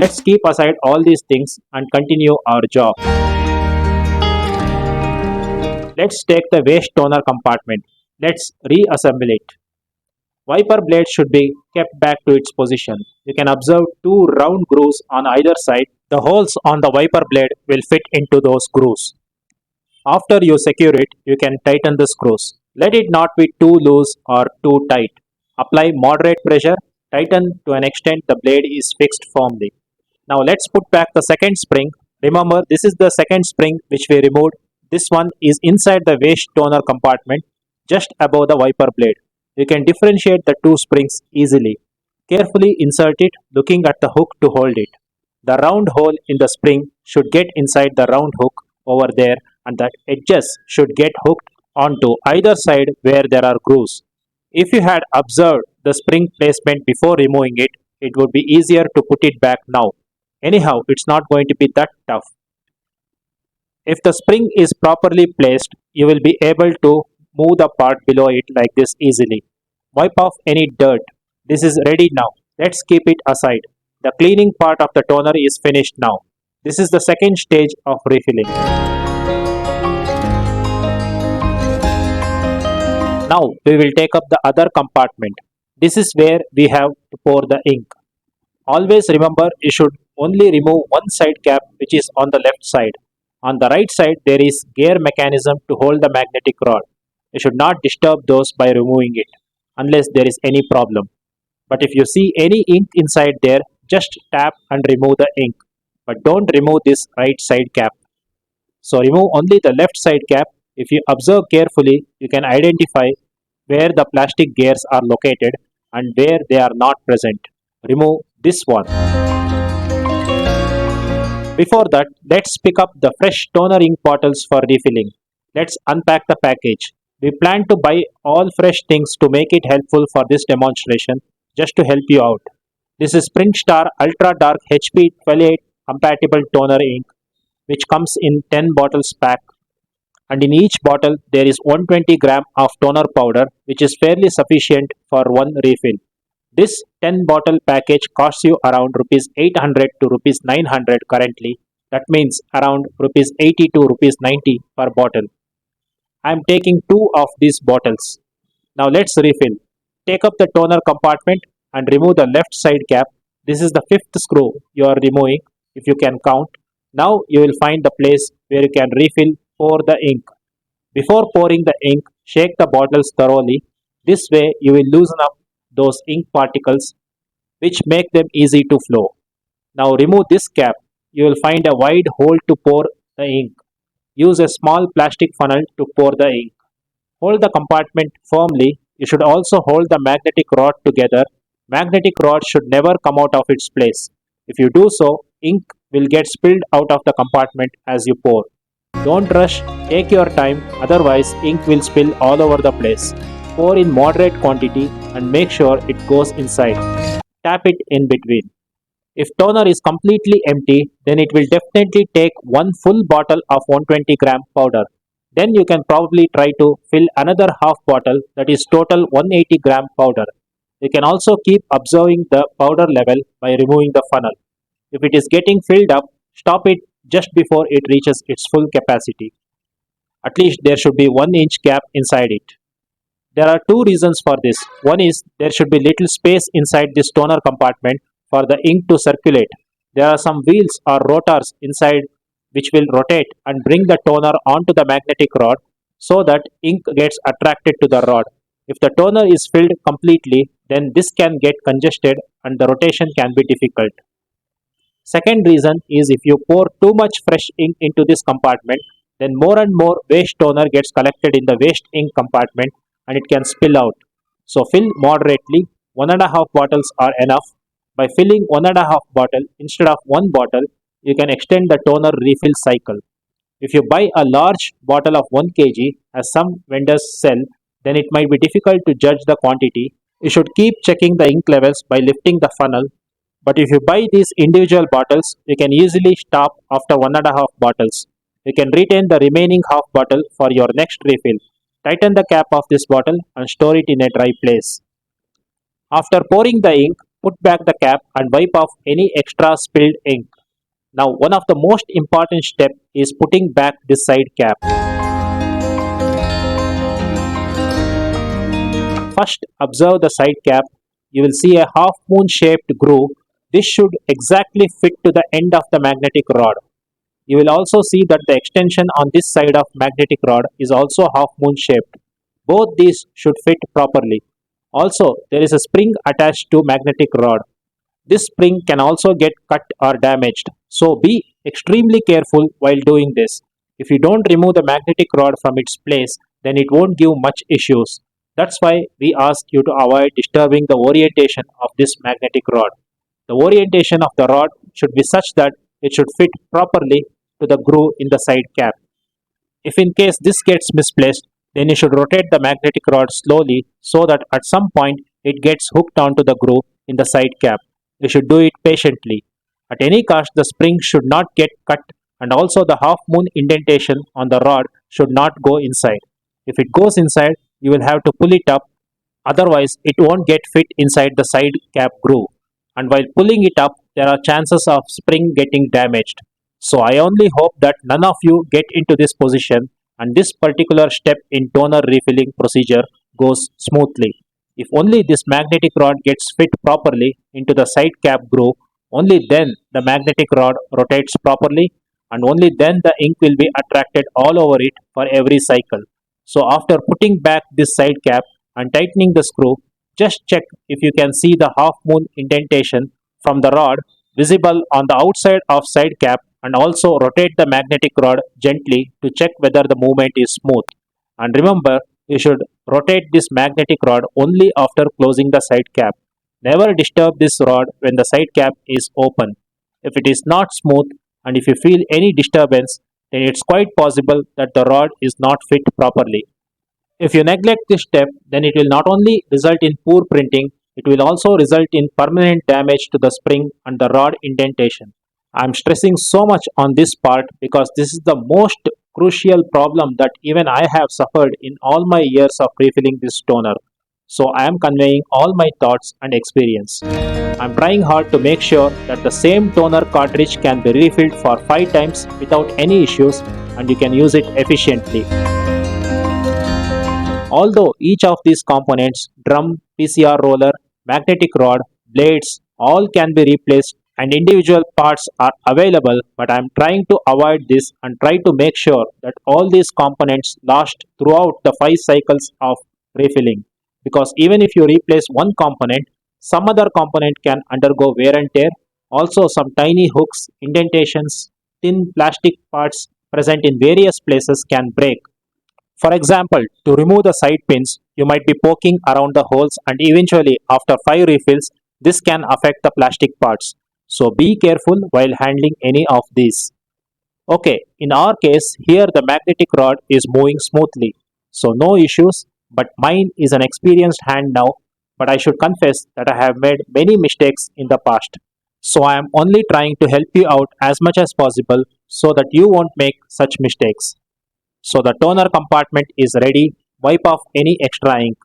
let's keep aside all these things and continue our job. Let's take the waste toner compartment. Let's reassemble it. Wiper blade should be kept back to its position. You can observe two round grooves on either side. The holes on the wiper blade will fit into those grooves. After you secure it, you can tighten the screws. Let it not be too loose or too tight. Apply moderate pressure. Tighten to an extent the blade is fixed firmly. Now let's put back the second spring. Remember, this is the second spring which we removed. This one is inside the waste toner compartment, just above the wiper blade. You can differentiate the two springs easily. Carefully insert it, looking at the hook to hold it. The round hole in the spring should get inside the round hook over there, and the edges should get hooked onto either side where there are grooves. If you had observed the spring placement before removing it, it would be easier to put it back now. Anyhow, it's not going to be that tough. If the spring is properly placed, you will be able to move the part below it like this easily. Wipe off any dirt. This is ready now. Let's keep it aside. The cleaning part of the toner is finished now. This is the second stage of refilling. Now we will take up the other compartment. This is where we have to pour the ink. Always remember, you should only remove one side cap which is on the left side. On the right side there is gear mechanism to hold the magnetic rod. You should not disturb those by removing it unless there is any problem. But if you see any ink inside there, just tap and remove the ink. But don't remove this right side cap. So remove only the left side cap. If you observe carefully, you can identify where the plastic gears are located and where they are not present. Remove this one. Before that, let's pick up the fresh toner ink bottles for refilling. Let's unpack the package. We plan to buy all fresh things to make it helpful for this demonstration, just to help you out. This is SpringStar Ultra Dark HP12A compatible toner ink, which comes in 10 bottles pack. And in each bottle there is 120 gram of toner powder, which is fairly sufficient for one refill. This 10 bottle package costs you around Rs 800 to Rs 900 currently. That means around Rs 80 to Rs 90 per bottle. I am taking 2 of these bottles. Now let's refill. Take up the toner compartment and remove the left side cap. This is the 5th screw you are removing, if you can count. Now you will find the place where you can refill. Pour the ink. Before pouring the ink, shake the bottles thoroughly. This way you will loosen up those ink particles which make them easy to flow. Now remove this cap. You will find a wide hole to pour the ink. Use a small plastic funnel to pour the ink. Hold the compartment firmly. You should also hold the magnetic rod together. Magnetic rod should never come out of its place. If you do so, ink will get spilled out of the compartment as you pour. Don't rush, take your time, otherwise ink will spill all over the place. Pour in moderate quantity and make sure it goes inside. Tap it in between. If toner is completely empty, then it will definitely take one full bottle of 120 gram powder. Then you can probably try to fill another half bottle, that is total 180 gram powder. You can also keep observing the powder level by removing the funnel. If it is getting filled up, stop it just before it reaches its full capacity. At least there should be 1 inch gap inside it. There are 2 reasons for this. One is there should be little space inside this toner compartment for the ink to circulate. There are some wheels or rotors inside which will rotate and bring the toner onto the magnetic rod so that ink gets attracted to the rod. If the toner is filled completely, then this can get congested and the rotation can be difficult. Second reason is if you pour too much fresh ink into this compartment, then more and more waste toner gets collected in the waste ink compartment and it can spill out. So fill moderately. 1.5 bottles are enough. By filling 1.5 bottle instead of 1 bottle, you can extend the toner refill cycle. If you buy a large bottle of 1 kg, as some vendors sell, then it might be difficult to judge the quantity. You should keep checking the ink levels by lifting the funnel. But if you buy these individual bottles, you can easily stop after 1.5 bottles. You can retain the remaining half bottle for your next refill. Tighten the cap of this bottle and store it in a dry place. After pouring the ink, Put back the cap and wipe off any extra spilled ink. Now one of the most important steps is putting back this side cap. First, observe the side cap. You will see a half moon shaped groove. This should exactly fit to the end of the magnetic rod. You will also see that the extension on this side of magnetic rod is also half moon shaped. Both these should fit properly. Also, there is a spring attached to magnetic rod. This spring can also get cut or damaged, so be extremely careful while doing this. If you don't remove the magnetic rod from its place, then it won't give much issues. That's why we ask you to avoid disturbing the orientation of this magnetic rod. The orientation of the rod should be such that it should fit properly to the groove in the side cap. If in case this gets misplaced, then you should rotate the magnetic rod slowly so that at some point it gets hooked onto the groove in the side cap. You should do it patiently. At any cost, the spring should not get cut, and also the half moon indentation on the rod should not go inside. If it goes inside, you will have to pull it up, otherwise it won't get fit inside the side cap groove. And while pulling it up, there are chances of spring getting damaged. So I only hope that none of you get into this position and this particular step in toner refilling procedure goes smoothly. If only this magnetic rod gets fit properly into the side cap groove, only then the magnetic rod rotates properly, and only then the ink will be attracted all over it for every cycle. So after putting back this side cap and tightening the screw, just check if you can see the half moon indentation from the rod visible on the outside of side cap, and also rotate the magnetic rod gently to check whether the movement is smooth. And remember, you should rotate this magnetic rod only after closing the side cap. Never disturb this rod when the side cap is open. If it is not smooth and if you feel any disturbance, then it's quite possible that the rod is not fit properly. If you neglect this step, then it will not only result in poor printing, it will also result in permanent damage to the spring and the rod indentation. I am stressing so much on this part because this is the most crucial problem that even I have suffered in all my years of refilling this toner. So I am conveying all my thoughts and experience. I am trying hard to make sure that the same toner cartridge can be refilled for 5 times without any issues and you can use it efficiently. Although each of these components, drum, PCR roller, magnetic rod, blades, all can be replaced and individual parts are available, but I am trying to avoid this and try to make sure that all these components last throughout the 5 cycles of refilling. Because even if you replace one component, some other component can undergo wear and tear. Also, some tiny hooks, indentations, thin plastic parts present in various places can break. For example, to remove the side pins, you might be poking around the holes, and eventually after 5 refills, this can affect the plastic parts. So be careful while handling any of these. Okay, in our case, here the magnetic rod is moving smoothly, so no issues, but mine is an experienced hand now, but I should confess that I have made many mistakes in the past. So I am only trying to help you out as much as possible so that you won't make such mistakes. So the toner compartment is ready, wipe off any extra ink.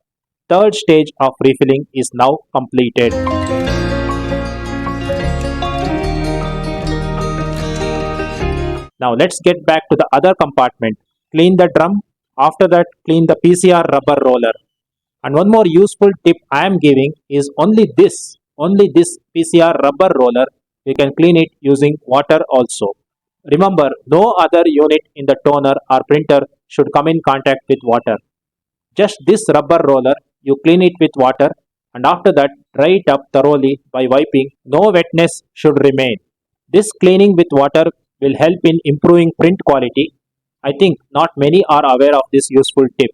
Third stage of refilling is now completed. Now let's get back to the other compartment. Clean the drum. After that, clean the PCR rubber roller. And one more useful tip I am giving is only this PCR rubber roller, you can clean it using water also. Remember, no other unit in the toner or printer should come in contact with water. Just this rubber roller, you clean it with water, and after that dry it up thoroughly by wiping. No wetness should remain. This cleaning with water will help in improving print quality. I think not many are aware of this useful tip.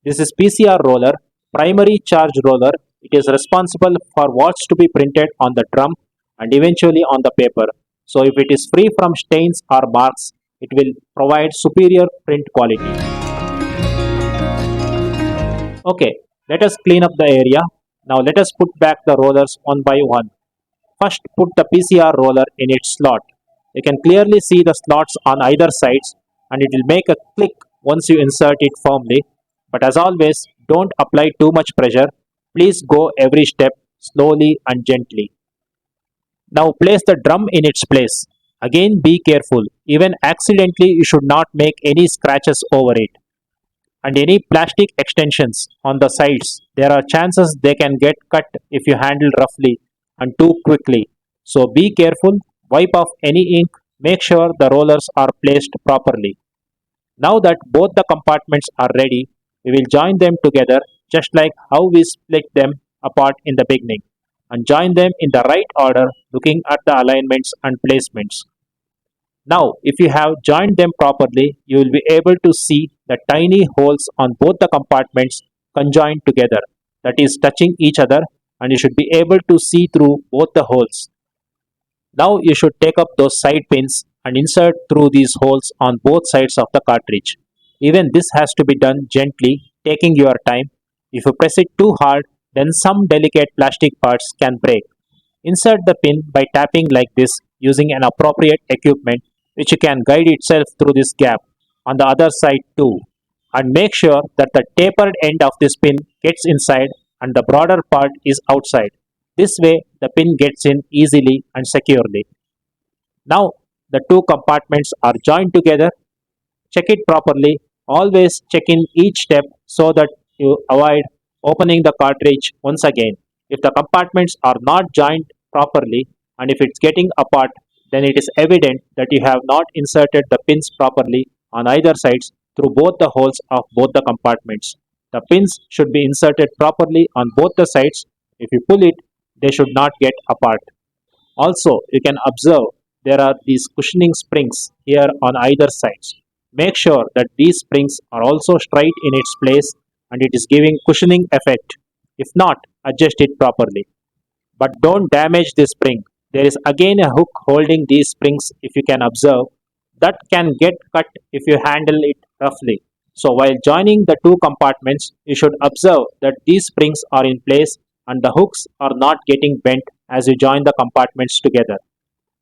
This is PCR roller, primary charge roller. It is responsible for what's to be printed on the drum and eventually on the paper. So if it is free from stains or marks, it will provide superior print quality. Okay, let us clean up the area. Now let us put back the rollers one by one. First, put the PCR roller in its slot. You can clearly see the slots on either sides, and it will make a click once you insert it firmly. But as always, don't apply too much pressure. Please go every step slowly and gently. Now place the drum in its place. Again be careful, even accidentally you should not make any scratches over it. And any plastic extensions on the sides, there are chances they can get cut if you handle roughly and too quickly. So be careful, wipe off any ink, make sure the rollers are placed properly. Now that both the compartments are ready, we will join them together just like how we split them apart in the beginning and join them in the right order looking at the alignments and placements. Now, if you have joined them properly, you will be able to see the tiny holes on both the compartments conjoined together, that is touching each other, and you should be able to see through both the holes. Now you should take up those side pins and insert through these holes on both sides of the cartridge. Even this has to be done gently, taking your time. If you press it too hard, then some delicate plastic parts can break. Insert the pin by tapping like this using an appropriate equipment which can guide itself through this gap on the other side too. And make sure that the tapered end of this pin gets inside and the broader part is outside. This way the pin gets in easily and securely. Now the two compartments are joined together. Check it properly. Always check in each step so that you avoid opening the cartridge once again. If the compartments are not joined properly and if it's getting apart, then it is evident that you have not inserted the pins properly on either sides through both the holes of both the compartments. The pins should be inserted properly on both the sides. If you pull it, they should not get apart. Also, you can observe there are these cushioning springs here on either sides. Make sure that these springs are also straight in its place and it is giving cushioning effect. If not, adjust it properly. But don't damage this spring. There is again a hook holding these springs if you can observe. That can get cut if you handle it roughly. So while joining the two compartments, you should observe that these springs are in place and the hooks are not getting bent as you join the compartments together.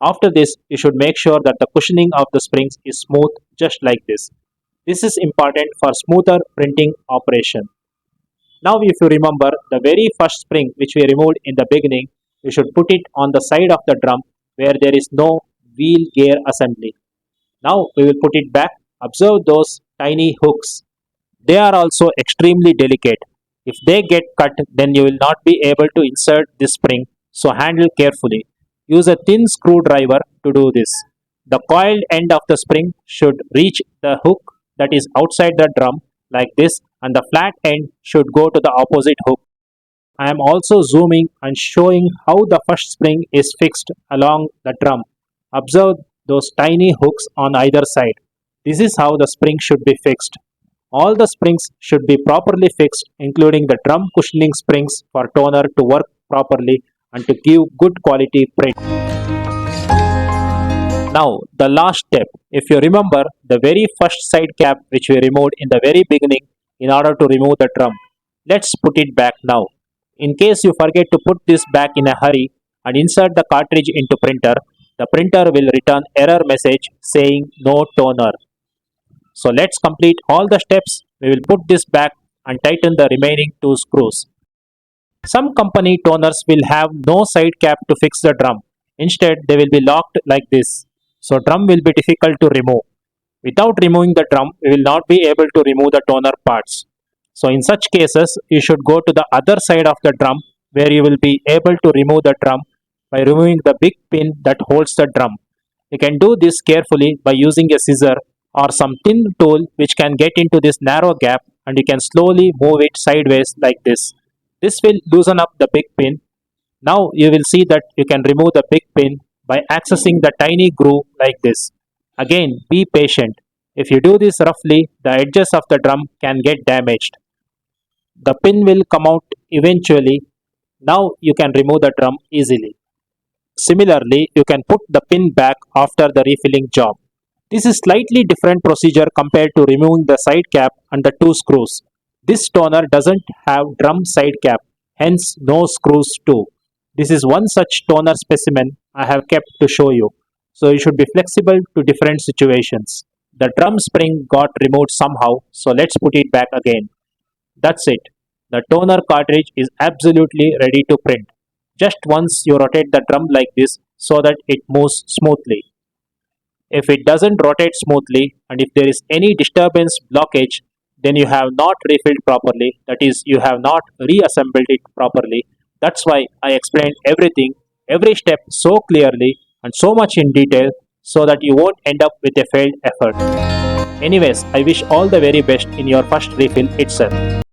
After this, you should make sure that the cushioning of the springs is smooth just like this. This is important for smoother printing operation. Now if you remember the very first spring which we removed in the beginning, you should put it on the side of the drum where there is no wheel gear assembly. Now we will put it back. Observe those tiny hooks. They are also extremely delicate. If they get cut, then you will not be able to insert this spring, so handle carefully. Use a thin screwdriver to do this. The coiled end of the spring should reach the hook that is outside the drum like this, and the flat end should go to the opposite hook. I am also zooming and showing how the first spring is fixed along the drum. Observe those tiny hooks on either side. This is how the spring should be fixed. All the springs should be properly fixed, including the drum cushioning springs for toner to work properly and to give good quality print. Now, the last step. If you remember the very first side cap which we removed in the very beginning in order to remove the drum, let's put it back now. In case you forget to put this back in a hurry and insert the cartridge into printer, the printer will return error message saying no toner. So let's complete all the steps. We will put this back and tighten the remaining two screws. Some company toners will have no side cap to fix the drum. Instead, they will be locked like this. So drum will be difficult to remove. Without removing the drum, we will not be able to remove the toner parts. So in such cases, you should go to the other side of the drum where you will be able to remove the drum by removing the big pin that holds the drum. You can do this carefully by using a scissor or some thin tool which can get into this narrow gap, and you can slowly move it sideways like this. This will loosen up the big pin. Now you will see that you can remove the big pin by accessing the tiny groove like this. Again, be patient. If you do this roughly, the edges of the drum can get damaged. The pin will come out eventually. Now you can remove the drum easily. Similarly, you can put the pin back after the refilling job. This is slightly different procedure compared to removing the side cap and the two screws. This toner doesn't have drum side cap, hence no screws too. This is one such toner specimen I have kept to show you. So you should be flexible to different situations. The drum spring got removed somehow, so let's put it back again. That's it. The toner cartridge is absolutely ready to print. Just once you rotate the drum like this so that it moves smoothly. If it doesn't rotate smoothly and if there is any disturbance blockage, then you have not refilled properly, that is, you have not reassembled it properly. That's why I explained everything, every step so clearly and so much in detail so that you won't end up with a failed effort. Anyways, I wish all the very best in your first refill itself.